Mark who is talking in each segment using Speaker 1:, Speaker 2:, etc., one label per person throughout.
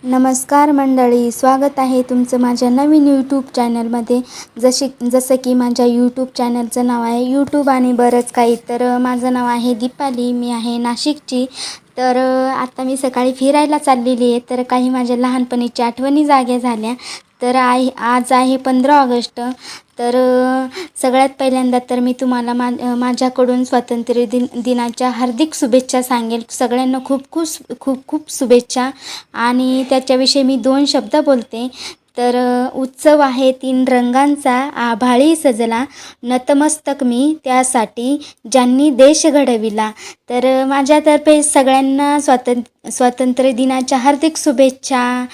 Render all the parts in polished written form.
Speaker 1: नमस्कार मंडळी, स्वागत आहे तुमचं माझ्या नवीन यूट्यूब चॅनलमध्ये. जसं की माझ्या यूट्यूब चॅनलचं नाव आहे यूट्यूब आणि बरंच काही. तर माझं नाव आहे दीपाली, मी आहे नाशिकची. तर आता मी सकाळी फिरायला चाललेली आहे. तर काही माझ्या लहानपणीच्या आठवणी जाग्या झाल्या. तर आज आहे 15 ऑगस्ट. तर सगळ्यात पहिल्यांदा तर मी तुम्हाला माझ्याकडून दिनाच्या हार्दिक शुभेच्छा सांगेल. सगळ्यांना खूप खूप खूप खूप शुभेच्छा. आणि त्याच्याविषयी मी 2 शब्द बोलते. तर उत्सव आहे 3 रंगांचा, आभाळी सजला, नतमस्तक मी त्यासाठी ज्यांनी देश घडविला. तर माझ्यातर्फे सगळ्यांना स्वातंत्र्य दिनाच्या हार्दिक शुभेच्छा.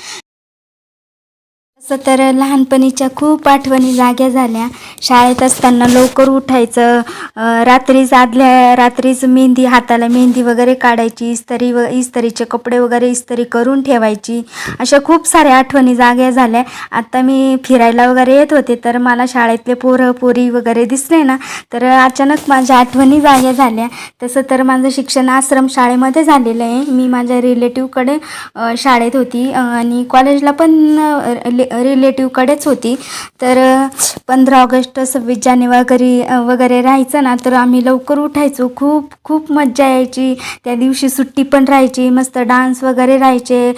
Speaker 1: तसं तर लहानपणीच्या खूप आठवणी जाग्या झाल्या. शाळेत असताना लवकर उठायचं, आदल्या रात्रीच हाताला मेहंदी वगैरे काढायची, इस्त्रीचे कपडे वगैरे इस्त्री करून ठेवायची. अशा खूप साऱ्या आठवणी जाग्या झाल्या. आता मी फिरायला वगैरे येत होते, तर मला शाळेतले पोरं पोरी वगैरे दिसले ना, तर अचानक माझ्या आठवणी जाग्या झाल्या. तसं तर माझं शिक्षण आश्रम शाळेमध्ये झालेलं आहे. मी माझ्या रिलेटिव्हकडे शाळेत होती आणि कॉलेजला पण रिलेटिव्हकडेच होती. तर 15 ऑगस्ट 26 जानेवारी वगैरे राहायचं ना, तर आम्ही लवकर उठायचो. खूप खूप मज्जा यायची. त्या दिवशी सुट्टी पण राहायची, मस्त डान्स वगैरे राहायचे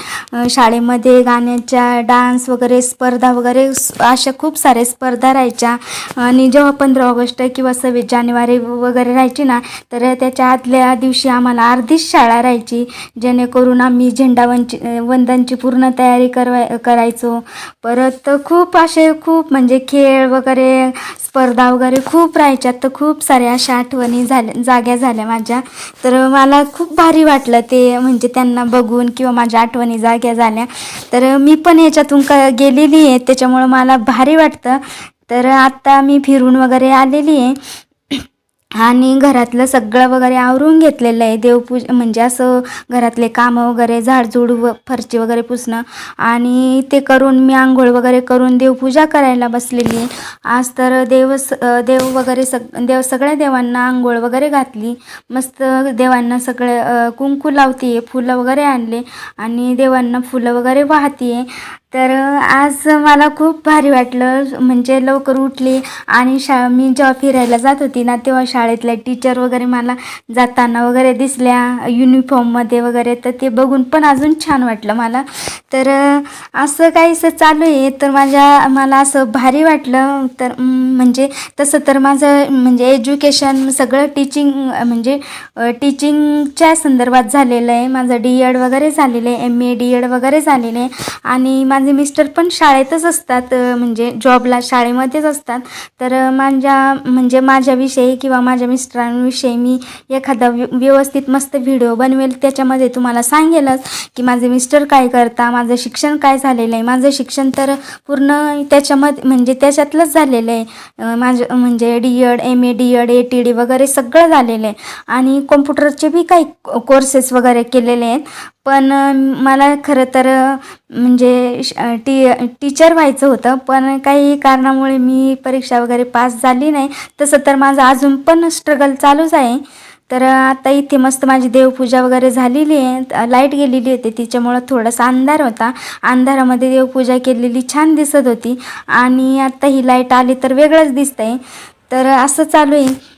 Speaker 1: शाळेमध्ये, गाण्याच्या डान्स वगैरे स्पर्धा वगैरे अशा खूप साऱ्या स्पर्धा राहायच्या. आणि जेव्हा 15 ऑगस्ट किंवा 26 जानेवारी वगैरे राहायची ना, तर त्याच्या आदल्या दिवशी आम्हाला अर्धीच शाळा राहायची, जेणेकरून आम्ही वंदनची पूर्ण तयारी करायचो. परत खूप म्हणजे खेळ वगैरे स्पर्धा वगैरे खूप राहायच्यात. तर खूप साऱ्या अशा आठवणी जाग्या झाल्या माझ्या. तर मला खूप भारी वाटलं ते, म्हणजे त्यांना बघून किंवा माझ्या आठवणी जाग्या झाल्या. तर मी पण ह्याच्यातून गेलेली आहे, त्याच्यामुळं मला भारी वाटतं. तर आत्ता मी फिरून वगैरे आलेली आहे आणि घरातलं सगळं वगैरे आवरून घेतलेलं आहे. म्हणजे असं घरातले कामं वगैरे, झाडझूड फरची वगैरे पुसणं, आणि ते करून मी आंघोळ वगैरे करून देवपूजा करायला बसलेली आहे. आज तर सगळ्या देवांना आंघोळ वगैरे घातली. मस्त देवांना कुंकू लावते, फुलं वगैरे आणले आणि देवांना फुलं वगैरे वाहते. तर आज मला खूप भारी वाटलं. म्हणजे लवकर उठली आणि मी जेव्हा फिरायला जात होती ना, तेव्हा शाळेतल्या टीचर वगैरे मला जाताना वगैरे दिसल्या युनिफॉर्ममध्ये वगैरे. तर ते बघून पण अजून छान वाटलं मला. तर असं काहीसं चालू आहे. तर मला असं भारी वाटलं. तर म्हणजे तसं तर माझं म्हणजे एज्युकेशन सगळं टीचिंगच्या संदर्भात झालेलं आहे. माझं DED वगैरे झालेलं आहे, MA DED वगैरे झालेलं आहे. आणि माझे मिस्टर पण शाळेतच असतात, म्हणजे जॉबला शाळेमध्येच असतात. तर माझ्याविषयी किंवा माझ्या मिस्टरांविषयी मी एखादा व्यवस्थित मस्त व्हिडिओ बनवेल. त्याच्यामध्ये तुम्हाला सांगेलच की माझे मिस्टर काय करता, माझं शिक्षण काय झालेलं आहे. माझं शिक्षण तर पूर्ण त्याच्यातलंच झालेलं आहे. माझं म्हणजे DED, MA DED, ATD वगैरे सगळं झालेलं आहे. आणि कॉम्प्युटरचे बी काही कोर्सेस वगैरे केलेले आहेत. पण मला खरं तर म्हणजे टीचर व्हायचं होतं, पण काही कारणामुळे मी परीक्षा वगैरे पास झाली नाही. तसं तर माझं अजून पण स्ट्रगल चालूच आहे. तर आता इथे मस्त माझी देवपूजा वगैरे झालेली आहे. लाईट गेलेली होती, तिच्यामुळं थोडासा अंधार होता. अंधारामध्ये देवपूजा केलेली छान दिसत होती आणि आता ही लाईट आली तर वेगळंच दिसतंय. तर असं चालू आहे.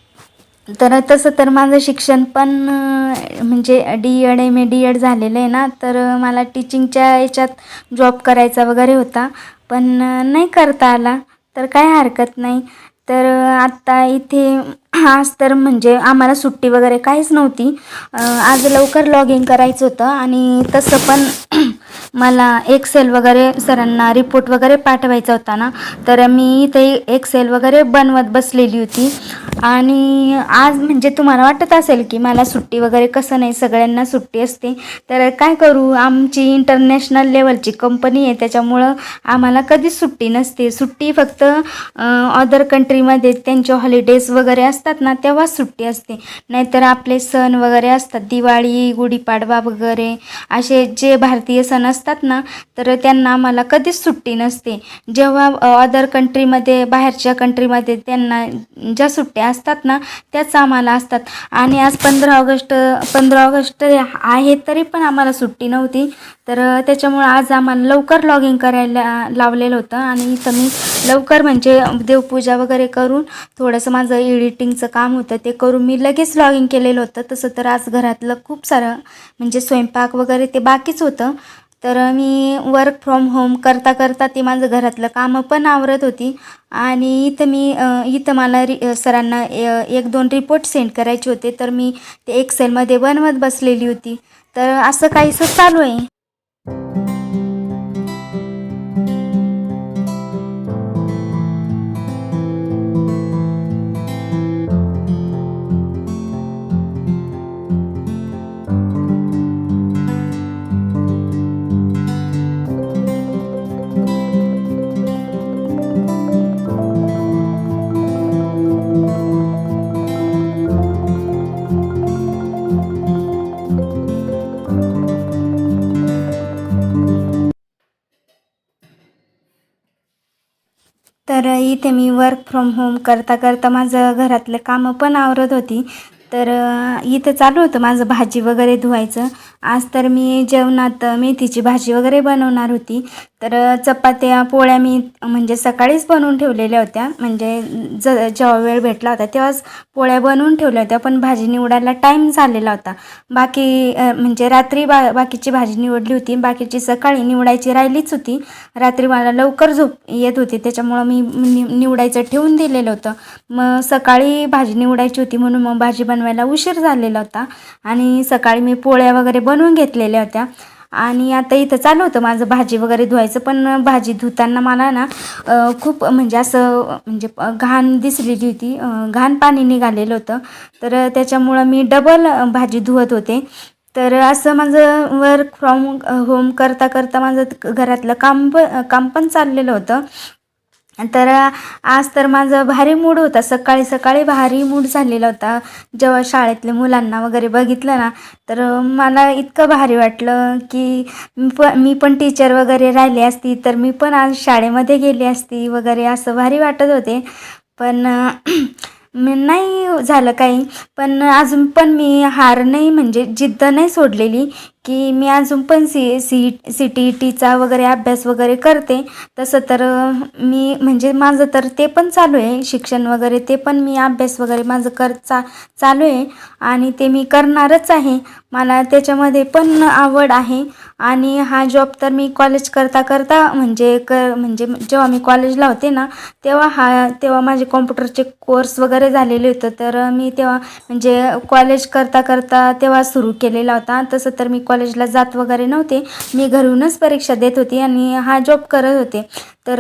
Speaker 1: तर तसं तर माझं शिक्षण पण म्हणजे DED, MA DED झालेलं आहे ना. तर मला टीचिंगच्या याच्यात जॉब करायचा वगैरे होता, पण नाही करता आला. तर काय हरकत नाही. तर आत्ता इथे आज तर म्हणजे आम्हाला सुट्टी वगैरे काहीच नव्हती. आज लवकर लॉग इन करायचं होतं आणि तसं पण मला एक्सेल वगैरे सरांना रिपोर्ट वगैरे पाठवायचा होता ना, तर मी इथे एक्सेल वगैरे बनवत बसलेली होती. आणि आज म्हणजे तुम्हाला वाटत असेल की मला सुट्टी वगैरे, कसं नाही, सगळ्यांना सुट्टी असते. तर काय करू, आमची इंटरनॅशनल लेवलची कंपनी आहे, त्याच्यामुळं आम्हाला कधीच सुट्टी नसते. सुट्टी फक्त अदर कंट्रीमध्ये त्यांचे हॉलिडेज वगैरे असतात ना, तेव्हाच सुट्टी असते. नाहीतर आपले सण वगैरे असतात, दिवाळी, गुढीपाडवा वगैरे असे जे भारतीय सण असतात ना, तर त्यांना आम्हाला कधीच सुट्टी नसते. जेव्हा अदर कंट्रीमध्ये, बाहेरच्या कंट्रीमध्ये त्यांना ज्या सुट्ट्या असतात ना त्याच आम्हाला असतात. आणि आज 15 ऑगस्ट आहे तरी पण आम्हाला सुट्टी नव्हती. तर त्याच्यामुळं आज आम्हाला लवकर लॉगिंग करायला लावलेलं होतं. आणि इथं मी लवकर म्हणजे देवपूजा वगैरे करून थोडंसं माझं एडिटिंगचं काम होतं ते करून मी लगेच लॉगिंग केलेलं होतं. तसं तर आज घरातलं खूप सारं म्हणजे स्वयंपाक वगैरे ते बाकीच होतं. तर मी वर्क फ्रॉम होम करता करता ते माझं घरातलं कामं पण आवरत होती. आणि इथं मला सरांना 1-2 रिपोर्ट सेंड करायचे होते. तर मी ते एक्सेलमध्ये बनवत बसलेली होती. तर असं काहीसं चालू आहे. तर इथे मी वर्क फ्रॉम होम करता करता माझं घरातलं कामं पण आवरत होती. तर इथं चालू होतं माझं भाजी वगैरे धुवायचं. आज तर मी जेवणात मेथीची भाजी वगैरे बनवणार होती. तर चपात्या पोळ्या मी म्हणजे सकाळीच बनवून ठेवलेल्या होत्या. म्हणजे जेव्हा वेळ भेटला होता तेव्हाच पोळ्या बनवून ठेवल्या होत्या. पण भाजी निवडायला टाईम झालेला होता. म्हणजे रात्री बाकीची भाजी निवडली होती. बाकीची सकाळी निवडायची राहिलीच होती. रात्री मला लवकर झोप येत होती त्याच्यामुळं मी निवडायचं ठेवून दिलेलं होतं. मग सकाळी भाजी निवडायची होती म्हणून मग भाजी बनवायला उशीर झालेला होता. आणि सकाळी मी पोळ्या वगैरे बनवून घेतलेल्या होत्या. आणि आता इथं चालू होतं माझं भाजी वगैरे धुवायचं. पण भाजी धुताना मला ना खूप म्हणजे असं म्हणजे घाण दिसलेली होती. घाण पाणी निघालेलं होतं. तर त्याच्यामुळं मी डबल भाजी धुवत होते. तर असं माझं वर्क फ्रॉम होम करता करता माझं घरातलं काम पण चाललेलं होतं. तर आज तर माझा भारी मूड होता. सकाळी सकाळी भारी मूड झालेला होता. जेव्हा शाळेतल्या मुलांना वगैरे बघितलं ना तर मला इतकं भारी वाटलं की मी पण टीचर वगैरे राहिली असती तर मी पण आज शाळेमध्ये गेली असती वगैरे असं भारी वाटत होते. पण मी नाही झालं काही. पण अजून पण मी हार नाही म्हणजे जिद्द नाही सोडलेली की मी अजून पण CTETचा वगैरे अभ्यास वगैरे करते. तसं तर मी म्हणजे माझं तर ते पण चालू आहे शिक्षण वगैरे. ते पण मी अभ्यास वगैरे माझं चालू आहे आणि ते मी करणारच आहे. मला त्याच्यामध्ये पण आवड आहे. आणि हा जॉब तर मी कॉलेज करता करता म्हणजे जेव्हा मी कॉलेजला होते ना तेव्हा माझे कॉम्प्युटरचे कोर्स वगैरे झालेले होते. तर मी तेव्हा म्हणजे कॉलेज करता करता तेव्हा सुरू केलेला होता. तसं तर मी कॉलेजला जात वगैरे नव्हते. मी घरूनच परीक्षा देत होती आणि हा जॉब करत होते. तर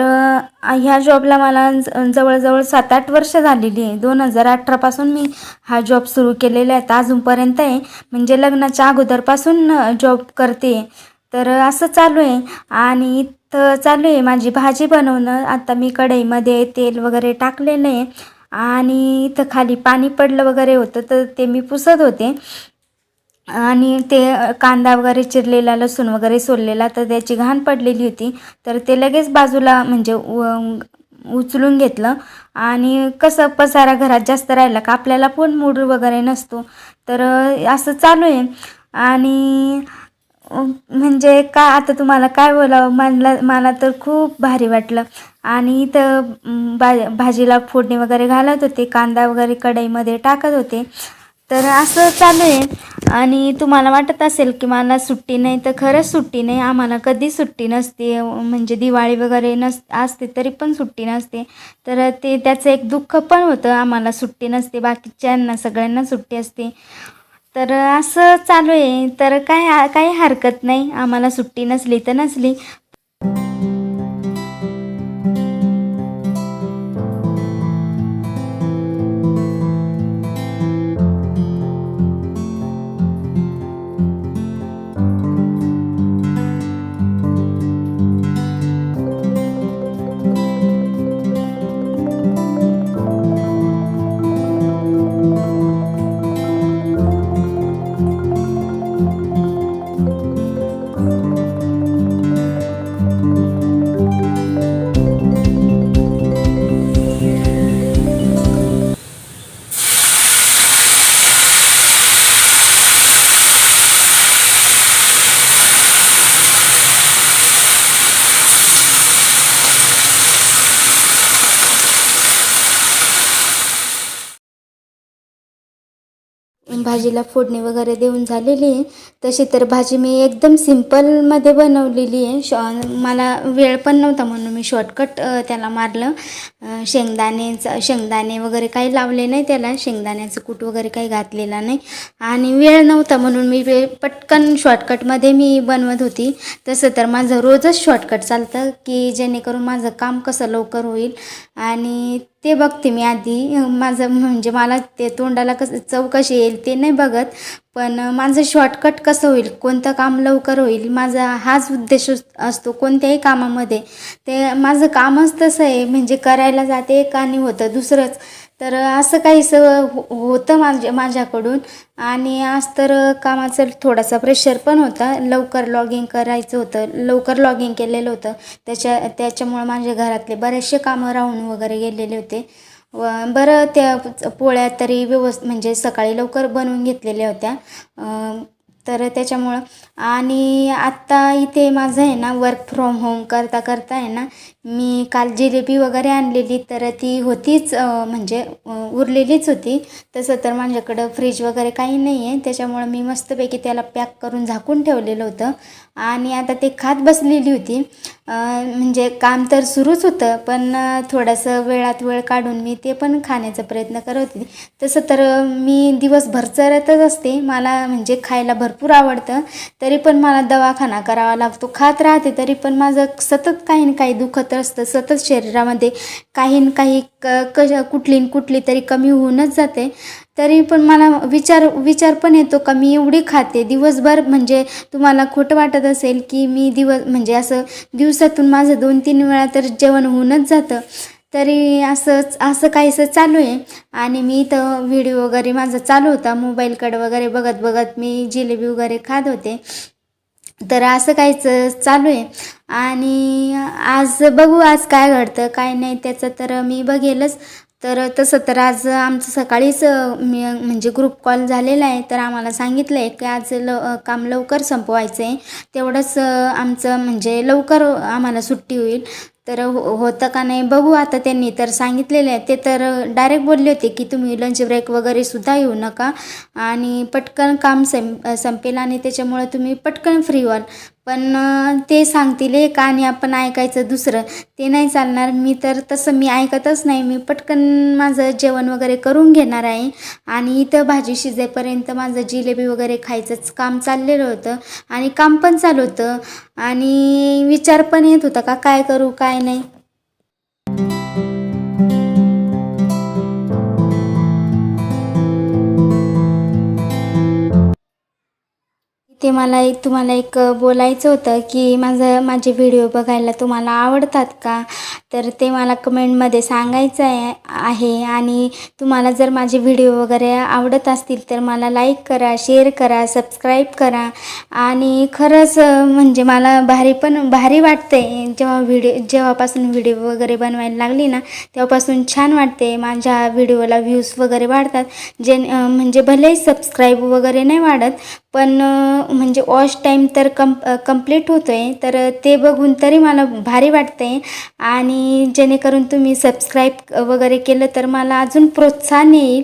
Speaker 1: ह्या जॉबला मला जवळजवळ 7-8 वर्ष झालेली आहे. 2018पासून मी हा जॉब सुरू केलेला आहे. अजूनपर्यंत आहे म्हणजे लग्नाच्या अगोदरपासून जॉब करते. तर असं चालू आहे. आणि इथं चालू आहे माझी भाजी बनवणं. आता मी कढईमध्ये तेल वगैरे टाकलेलं आहे. आणि इथं खाली पाणी पडलं वगैरे होतं तर ते मी पुसत होते. आणि ते कांदा वगैरे चिरलेला लसूण वगैरे सोललेला तर त्याची घाण पडलेली होती. तर ते लगेच बाजूला म्हणजे उचलून घेतलं. आणि कसं पसारा घरात जास्त राहिला का आपल्याला पण मूड वगैरे नसतो. तर असं चालू आहे. आणि म्हणजे आता तुम्हाला काय बोलावं. मला तर खूप भारी वाटलं. आणि इथं भाजीला फोडणी वगैरे घालत होते. कांदा वगैरे कढईमध्ये टाकत होते. तर असं चालू आहे. आणि तुम्हाला वाटत असेल की मला सुट्टी नाही तर खरंच सुट्टी नाही. आम्हाला कधी सुट्टी नसते. म्हणजे दिवाळी वगैरे असते तरी पण सुट्टी नसते. तर त्याचं एक दुःख पण होतं. आम्हाला सुट्टी नसते. बाकीच्यांना सगळ्यांना सुट्टी असते. तर असं चालू आहे. तर काही हरकत नाही. आम्हाला सुट्टी नसली तर नसली. भाजीला फोडणी वगैरे देऊन झालेली आहे. तशी तर भाजी मी एकदम सिंपलमध्ये बनवलेली आहे. मला वेळ पण नव्हता म्हणून मी शॉर्टकट त्याला मारलं. शेंगदाणे वगैरे काही लावले नाही त्याला, शेंगदाण्याचं कूट वगैरे काही घातलेला नाही आणि वेळ नव्हता म्हणून मी पटकन शॉर्टकटमध्ये मी बनवत होती. तसं तर माझं रोजच शॉर्टकट चालतं की जेणेकरून माझं काम कसं लवकर होईल आणि ते बघते मी आधी. माझं म्हणजे मला ते तोंडाला कसं चव कशी येईल ते नाही बघत, पण माझं शॉर्टकट कसं होईल, कोणतं काम लवकर होईल, माझा हाच उद्देश असतो कोणत्याही कामामध्ये. ते माझं कामच तसं आहे, म्हणजे करायला जाते एक आणि होतं दुसरंच. तर असं काहीसं होतं माझ्याकडून. आणि आज तर कामाचं थोडासा प्रेशर पण होता, लवकर लॉगिंग करायचं होतं, लवकर लॉगिंग केलेलं होतं. त्याच्यामुळं माझ्या घरातले बरेचसे कामं राहून वगैरे गेलेले होते. बरं त्या पोळ्या तरी म्हणजे सकाळी लवकर बनवून घेतलेल्या होत्या. तर त्याच्यामुळं आणि आत्ता इथे माझं आहे ना वर्क फ्रॉम होम करता करता आहे ना, मी काल जिलेबी वगैरे आणलेली तर ती होतीच, म्हणजे उरलेलीच होती. तसं तर माझ्याकडं फ्रीज वगैरे काही नाही आहे, त्याच्यामुळं मी मस्तपैकी त्याला पॅक करून झाकून ठेवलेलं होतं आणि आता ते खात बसलेली होती. म्हणजे काम तर सुरूच होतं, पण थोडंसं वेळात वेळ काढून मी ते पण खाण्याचा प्रयत्न करत होते. तसं तर मी दिवसभर चरतच असते, मला म्हणजे खायला भरपूर आवडतं, तरी पण मला दवाखाना करावा लागतो. खात राहते तरी पण माझं सतत काही ना काही दुखत असतं, सतत शरीरामध्ये काही ना काही कुठली तरी कमी होऊनच जाते. तरी पण मला विचार पण येतो का मी एवढी खाते दिवसभर, म्हणजे तुम्हाला खोटं वाटत असेल की मी म्हणजे असं दिवसातून माझं 2-3 वेळा तर जेवण होऊनच जातं. तरी असं काहीसं चालू आहे आणि मी इथं व्हिडिओ वगैरे माझा चालू होता, मोबाईलकडे वगैरे बघत बघत मी जिलेबी वगैरे खात होते. तर असं काहीच चालू आहे आणि आज बघू आज काय घडतं काय नाही त्याचं तर मी बघेलच. तर तसं तर आज आमचं सकाळीच म्हणजे ग्रुप कॉल झालेला आहे, तर आम्हाला सांगितलं आहे की आज काम लवकर संपवायचं आहे, तेवढंच आमचं म्हणजे लवकर आम्हाला सुट्टी होईल. तर होतं का नाही बघू आता. त्यांनी तर सांगितलेलं आहे, ते तर डायरेक्ट बोलले होते की तुम्ही लंच ब्रेक वगैरे सुद्धा येऊ नका आणि पटकन काम संपेल आणि त्याच्यामुळं तुम्ही पटकन फ्री व्हाल. पण ते सांगतील एक आणि आपण ऐकायचं दुसरं, ते नाही चालणार. मी तर तसं मी ऐकतच नाही, मी पटकन माझं जेवण वगैरे करून घेणार आहे आणि इथं भाजी शिजेपर्यंत माझं जिलेबी वगैरे खायचंच काम चाललेलं होतं आणि काम पण चालू होतं आणि विचार पण येत होता का काय करू काय नाही. ते तुम्हाला एक बोलायचं होतं की माझे व्हिडिओ बघायला तुम्हाला आवडतात का, तर ते मला कमेंटमध्ये सांगायचं आहे. आणि तुम्हाला जर माझे व्हिडिओ वगैरे आवडत असतील तर मला लाईक करा, शेअर करा, सबस्क्राईब करा. आणि खरंच म्हणजे मला भारी वाटते जेव्हापासून व्हिडिओ वगैरे बनवायला लागली ना, तेव्हापासून छान वाटते. माझ्या व्हिडिओला व्ह्यूज वगैरे वाढतात, म्हणजे भलेही सबस्क्राईब वगैरे नाही वाढत, पण म्हणजे वॉच टाईम तर कंप्लीट होतो आहे, तर ते बघून तरी मला भारी वाटतं आहे. आणि जेणेकरून तुम्ही सबस्क्राईब वगैरे केलं तर मला अजून प्रोत्साहन येईल.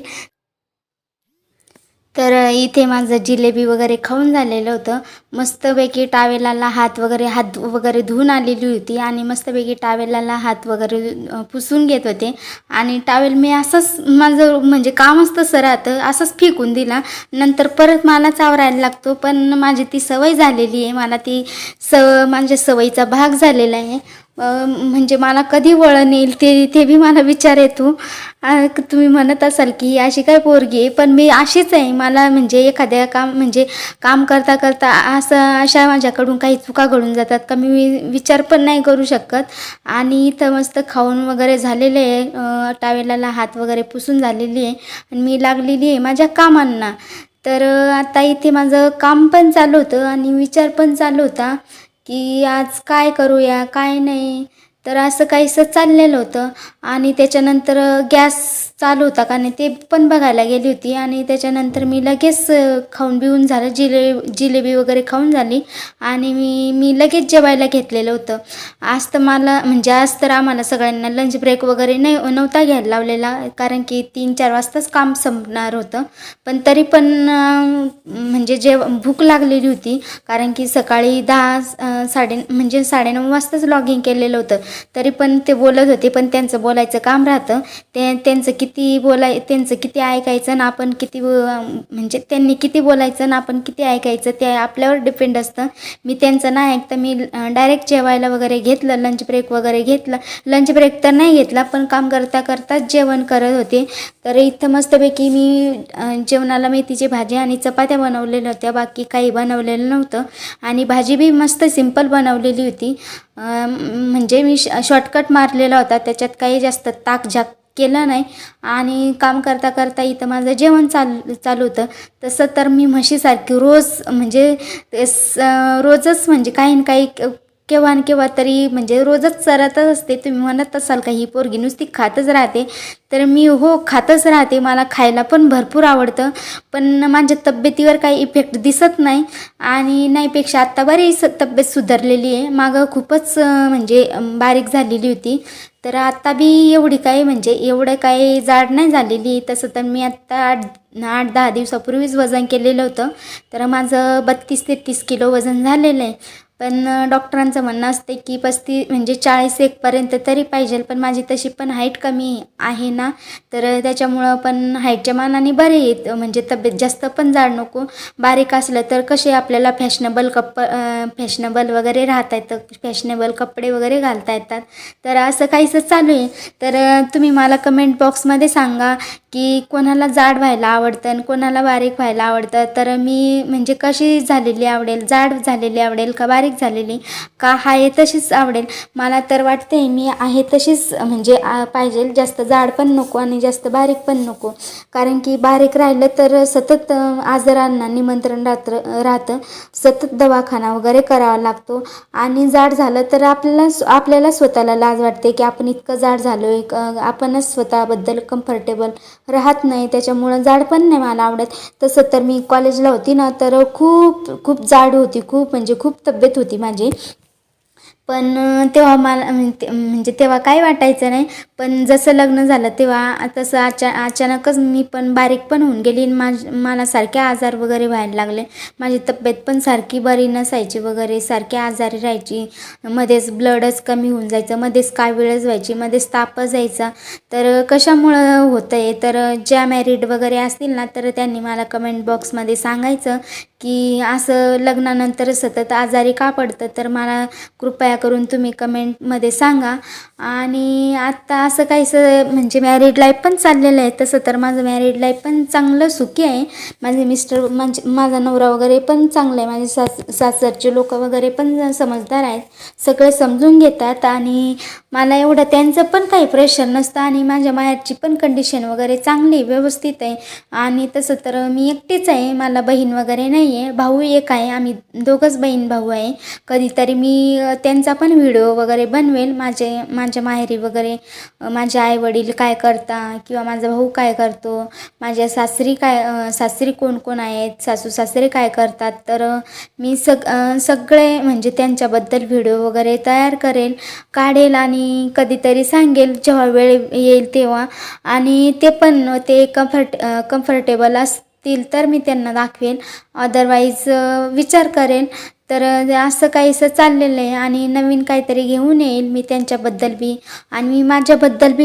Speaker 1: तर इथे माझं जिलेबी वगैरे खाऊन झालेलं होतं. मस्तपैकी टावेलाला हात वगैरे धुवून आलेली होती आणि मस्तपैकी टावेलाला हात वगैरे पुसून घेत होते. आणि टावेल मी असंच माझं म्हणजे कामच तसं राहतं, असंच फेकून दिला, नंतर परत मलाच आवरायला लागतो. पण माझी ती सवय झालेली आहे, मला ती माझ्या सवयीचा भाग झालेला आहे. म्हणजे मला कधी वळण येईल ते बी मला विचार येतो. तुम्ही म्हणत असाल की ही अशी काय पोरगी आहे, पण मी अशीच आहे. मला म्हणजे एखाद्या काम करता करता अशा माझ्याकडून काही चुका घडून जातात का मी विचार पण नाही करू शकत. आणि इथं मस्त खाऊन वगैरे झालेले आहे, टावेलाला हात वगैरे पुसून झालेली आहे आणि मी लागलेली आहे माझ्या कामांना. तर आता इथे माझं काम पण चालू होतं आणि विचार पण चालू होता की आज काय करूया काय नाही. तर असं काहीसं चाललेलं होतं आणि त्याच्यानंतर चालू होता का नाही ते पण बघायला गेली होती. आणि त्याच्यानंतर मी लगेच खाऊन बिऊन झालं, जिलेबी वगैरे खाऊन झाली आणि मी लगेच जेवायला घेतलेलं होतं. आज तर आम्हाला सगळ्यांना लंच ब्रेक वगैरे नव्हता घ्यायला लावलेला, कारण की 3-4 वाजताच काम संपणार होतं. पण तरी पण म्हणजे भूक लागलेली होती, कारण की सकाळी 9:30 वाजताच लॉगिन केलेलं होतं. तरी पण ते बोलत होते, पण त्यांचं बोलायचं काम राहतं. त्यांचं किती ऐकायचं ना आपण किती म्हणजे त्यांनी किती बोलायचं ना आपण किती ऐकायचं ते आपल्यावर डिपेंड असतं. मी त्यांचं नाही ऐकतं, मी डायरेक्ट जेवायला वगैरे घेतलं, लंच ब्रेक वगैरे घेतला. लंच ब्रेक तर नाही घेतला, पण काम करता करताच जेवण करत होते. तर इथं मस्तपैकी मी जेवणाला मेथीची भाजी आणि चपात्या बनवलेल्या होत्या, बाकी काही बनवलेलं नव्हतं. आणि भाजी बी मस्त सिंपल बनवलेली होती. म्हणजे मी शॉर्टकट मारलेला होता, त्याच्यात काही जास्त ताकझाक केलं नाही. आणि काम करता करता इथं माझं जेवण चालू होतं. तसं तर मी म्हशीसारखी रोजच म्हणजे काही ना काही केव्हा न केव्हा तरी म्हणजे रोजच चरतच असते. तुम्ही म्हणत असाल का ही पोरगी नुसती खातच राहते, तर मी खातच राहते. मला खायला पण भरपूर आवडतं, पण माझ्या तब्येतीवर काही इफेक्ट दिसत नाही. आणि नाहीपेक्षा आत्ता बरीच तब्येत सुधारलेली आहे. मागं खूपच म्हणजे बारीक झालेली होती, तर आत्ता बी एवढं काही जाड नाही झालेली. तसं तर मी आत्ता 8-10 दिवसापूर्वीच वजन केलेलं होतं, तर माझं 32-33 किलो वजन झालेलं आहे. पण डॉक्टरांचं म्हणणं असते की 40 पर्यंत तरी पाहिजे. पण माझी तशी पण हाईट कमी आहे ना, तर त्याच्यामुळं पण हाईटच्या मानाने बरे आहेत. म्हणजे तब्येत जास्त पण जाड नको, बारीक असलं तर कसे आपल्याला फॅशनेबल वगैरे राहता येतं, फॅशनेबल कपडे वगैरे घालता येतात. तर असं काहीसं चालू आहे. तर तुम्ही मला कमेंट बॉक्समध्ये सांगा की कोणाला जाड व्हायला आवडतं आणि कोणाला बारीक व्हायला आवडतं. तर मी म्हणजे कशी झालेली आवडेल, जाड झालेली आवडेल का बारीक झालेली, का आहे तशीच आवडेल. मला तर वाटते मी आहे तशीच म्हणजे पाहिजे. जास्त जाड पण नको आणि जास्त बारीक पण नको, कारण की बारीक राहिलं तर सतत आजारांना निमंत्रण राहतं, सतत दवाखाना वगैरे करावा लागतो. आणि जाड झालं तर आपल्याला स्वतःला लाज वाटते की आपण इतकं जाड झालो आहे, आपणच स्वतःबद्दल कम्फर्टेबल राहत नाही. त्याच्यामुळं जाड पण नाही मला आवडत. तसं तर मी कॉलेजला होती ना, तर खूप जाड होती, खूप तब्येत होती माझी. पण तेव्हा मला म्हणजे तेव्हा काही वाटायचं नाही. पण जसं लग्न झालं तेव्हा तसं अचानकच मी पण बारीक पण होऊन गेली. मला सारखे आजार वगैरे व्हायला लागले. माझी तब्येत पण सारखी बरी नसायची वगैरे, सारखी आजारी राहायची. मध्येच ब्लडच कमी होऊन जायचं, मध्येच कावीळच व्हायची, मध्येच तापच यायचा. तर कशामुळं होतं आहे, तर ज्या मॅरिड वगैरे असतील ना, तर त्यांनी मला कमेंट बॉक्समध्ये सांगायचं की असं लग्नानंतर सतत आजारी का पडतं. तर मला कृपया करून तुम्ही कमेंटमध्ये सांगा. आणि आत्ता असं काहीसं म्हणजे मॅरिड लाईफ पण चाललेलं आहे. तसं तर माझं मॅरिड लाईफ पण चांगलं सुखी आहे. माझे मिस्टर म्हणजे माझा नवरा वगैरे पण चांगला आहे. माझे सासरचे लोक वगैरे पण समजदार आहेत, सगळे समजून घेतात. आणि मला एवढं त्यांचं पण काही प्रेशर नसतं. आणि माझ्या माहेरची पण कंडिशन वगैरे चांगली व्यवस्थित आहे. आणि तसं तर मी एकटीच आहे, मला बहीण वगैरे नाही आहे. भाऊ एक आहे, आम्ही दोघंच बहीण भाऊ आहे. कधीतरी मी त्यांचा पण व्हिडिओ वगैरे बनवेल, माझ्या माहेरी वगैरे माझे आई वडील काय करता किंवा माझा भाऊ काय करतो, माझ्या सासरी कोण कोण आहेत, सासू सासरे काय करतात. तर मी सगळे म्हणजे त्यांच्याबद्दल व्हिडिओ वगैरे तयार काढेल आणि कधीतरी सांगेल जेव्हा वेळ येईल तेव्हा. आणि ते कम्फर्टेबल असतील तर मी त्यांना दाखवेल, अदरवाईज विचार करेन. तर असं काहीसं चाललेलं आहे. आणि नवीन काहीतरी घेऊन येईल मी त्यांच्याबद्दल बी. आणि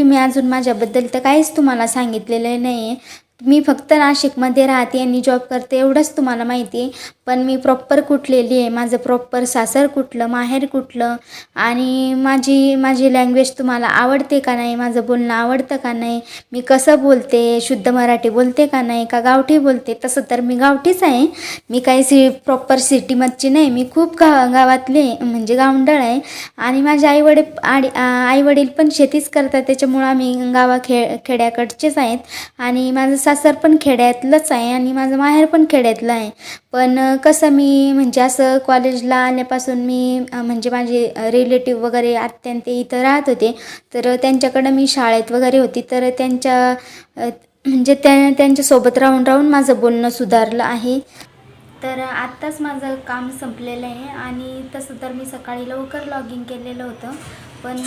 Speaker 1: मी अजून माझ्याबद्दल तर काहीच तुम्हाला सांगितलेलं नाही आहे. मी फक्त नाशिकमध्ये राहते आणि जॉब करते एवढंच तुम्हाला माहिती आहे. पण मी प्रॉपर कुठलेली आहे, माझं प्रॉपर सासर कुठलं, माहेर कुठलं, आणि माझी लँग्वेज तुम्हाला आवडते का नाही, माझं बोलणं आवडतं का नाही, मी कसं बोलते, शुद्ध मराठी बोलते का नाही, का गावठी बोलते. तसं तर मी गावठीच आहे, मी काही प्रॉपर सिटीमधची नाही. मी खूप गावातले म्हणजे गावंढळ आहे. आणि माझे आईवडील पण शेतीच करतात, त्याच्यामुळं आम्ही खेड्याकडचेच आहेत. आणि माझं सासर पण खेड्यातलंच आहे आणि माझं माहेर पण खेड्यातलं आहे. पण कसं मी म्हणजे असं कॉलेजला आल्यापासून मी म्हणजे माझे रिलेटिव्ह वगैरे आत्या ते इथं राहत होते. तर त्यांच्याकडं मी शाळेत वगैरे होती. तर म्हणजे त्यांच्यासोबत राहून राहून माझं बोलणं सुधारलं आहे. तर आत्ताच माझं काम संपलेलं आहे आणि तसं तर मी सकाळी लवकर लॉगिन केलेलं होतं. पण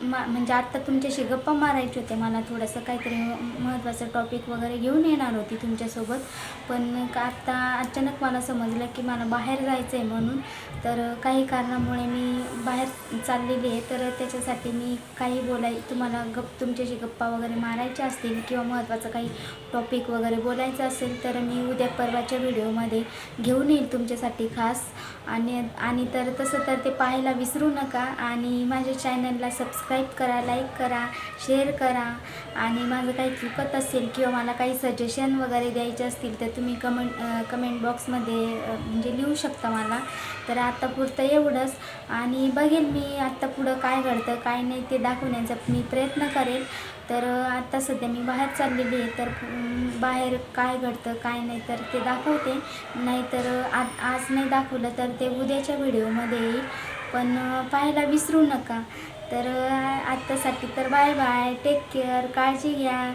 Speaker 1: म्हणजे आत्ता तुमच्याशी गप्पा मारायचे होते. मला थोडंसं काहीतरी महत्त्वाचं टॉपिक वगैरे घेऊन येणार होती तुमच्यासोबत. पण आत्ता अचानक मला समजलं की मला बाहेर जायचं आहे म्हणून. तर काही कारणामुळे मी बाहेर चाललेली आहे. तर त्याच्यासाठी मी काही तुम्हाला तुमच्याशी गप्पा वगैरे मारायच्या असतील किंवा महत्त्वाचं काही टॉपिक वगैरे बोलायचं असेल तर मी उद्या परवाच्या व्हिडिओमध्ये घेऊन येईल तुमच्यासाठी खास. आणि तर तसं तर ते पाहायला विसरू नका आणि माझ्या चॅनलला सबस्क्राईब करा, लाईक करा, शेअर करा. आणि माझं काही चुकत असेल किंवा मला काही सजेशन वगैरे द्यायचे असतील तर तुम्ही कमेंट बॉक्समध्ये म्हणजे लिहू शकता मला. तर आत्तापुरतं एवढंच आणि बघेन मी आत्ता पुढं काय घडतं काय नाही ते दाखवण्याचा मी प्रयत्न करेल. तर आत्ता सध्या मी बाहेर चाललेली आहे. तर बाहेर काय घडतं काय नाही तर ते दाखवते. नाहीतर आज नाही दाखवलं तर ते उद्याच्या व्हिडिओमध्ये येईल. पण पाहायला विसरू नका. तर आत्तासाठी तर बाय बाय, टेक केअर, काळजी घ्या.